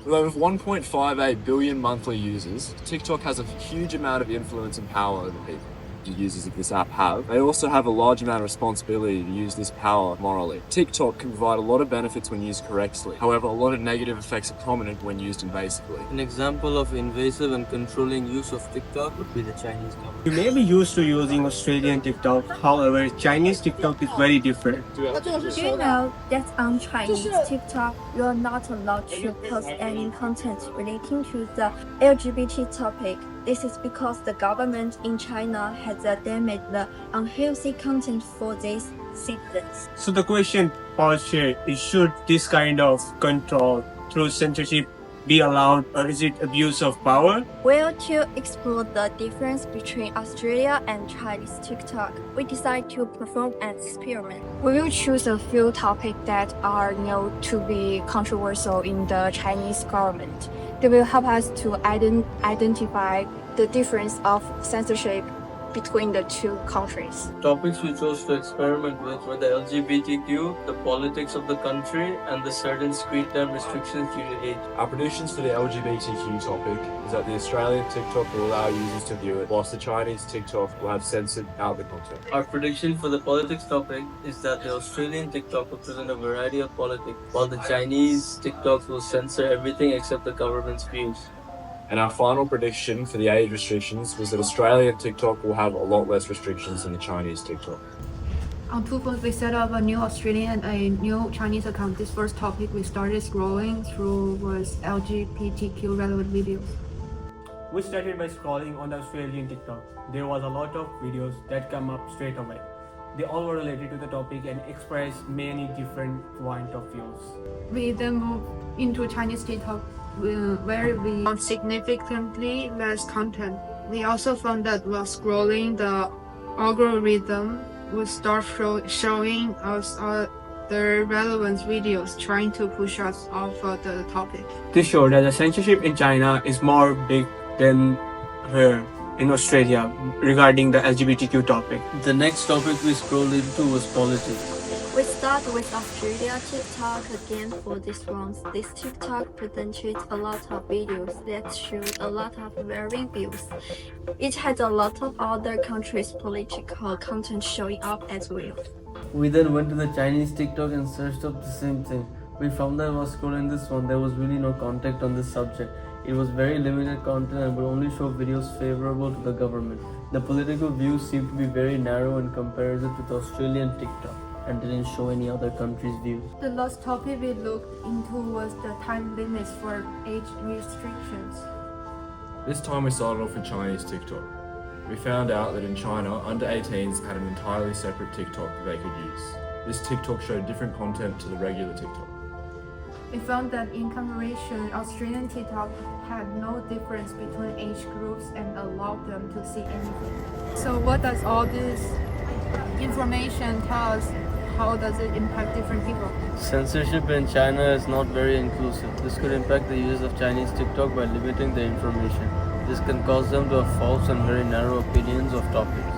With 1.58 billion monthly users, TikTok has a huge amount of influence and power over people. The users of this app have. They also have a large amount of responsibility to use this power morally. TikTok can provide a lot of benefits when used correctly. However, a lot of negative effects are prominent when used invasively. An example of invasive and controlling use of TikTok would be the Chinese government. You may be used to using Australian TikTok, however, Chinese TikTok is very different. Do you know that on Chinese TikTok, you are not allowed to post any content relating to the LGBT topic? This is because the government in China has damaged the unhealthy content for these citizens. So the question posed here is, should this kind of control through censorship be allowed, or is it abuse of power? Well, to explore the difference between Australia and Chinese TikTok, we decided to perform an experiment. We will choose a few topics that are known to be controversial in the Chinese government. They will help us to identify the difference of censorship between the two countries. Topics we chose to experiment with were the LGBTQ, the politics of the country, and the certain screen time restrictions due to age. Our predictions for the LGBTQ topic is that the Australian TikTok will allow users to view it, whilst the Chinese TikTok will have censored out the content. Our prediction for the politics topic is that the Australian TikTok will present a variety of politics, while the Chinese TikTok will censor everything except the government's views. And our final prediction for the age restrictions was that Australian TikTok will have a lot less restrictions than the Chinese TikTok. On two phones, we set up a new Australian and a new Chinese account. This first topic we started scrolling through was LGBTQ relevant videos. We started by scrolling on the Australian TikTok. There was a lot of videos that come up straight away. They all were related to the topic and expressed many different point of views. We then moved into Chinese TikTok, where we found significantly less content. We also found that while scrolling, the algorithm would start showing us the relevant videos, trying to push us off the topic. This showed that the censorship in China is more big than here in Australia regarding the LGBTQ topic. The next topic we scrolled into was politics. We start with Australia TikTok again for this one. This TikTok presented a lot of videos that showed a lot of varying views. It had a lot of other countries' political content showing up as well. We then went to the Chinese TikTok and searched up the same thing. We found that while scrolling this one, there was really no content on this subject. It was very limited content and would only show videos favorable to the government. The political views seemed to be very narrow in comparison with Australian TikTok, and didn't show any other country's views. The last topic we looked into was the time limits for age restrictions. This time we started off with Chinese TikTok. We found out that in China, under 18s had an entirely separate TikTok that they could use. This TikTok showed different content to the regular TikTok. We found that in comparison, Australian TikTok had no difference between age groups and allowed them to see anything. So what does all this information tell us? How does it impact different people? Censorship in China is not very inclusive. This could impact the users of Chinese TikTok by limiting their information. This can cause them to have false and very narrow opinions of topics.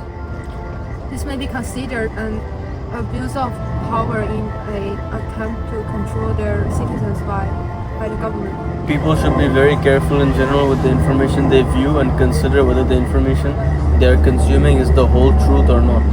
This may be considered an abuse of power in an attempt to control their citizens by the government. People should be very careful in general with the information they view and consider whether the information they are consuming is the whole truth or not.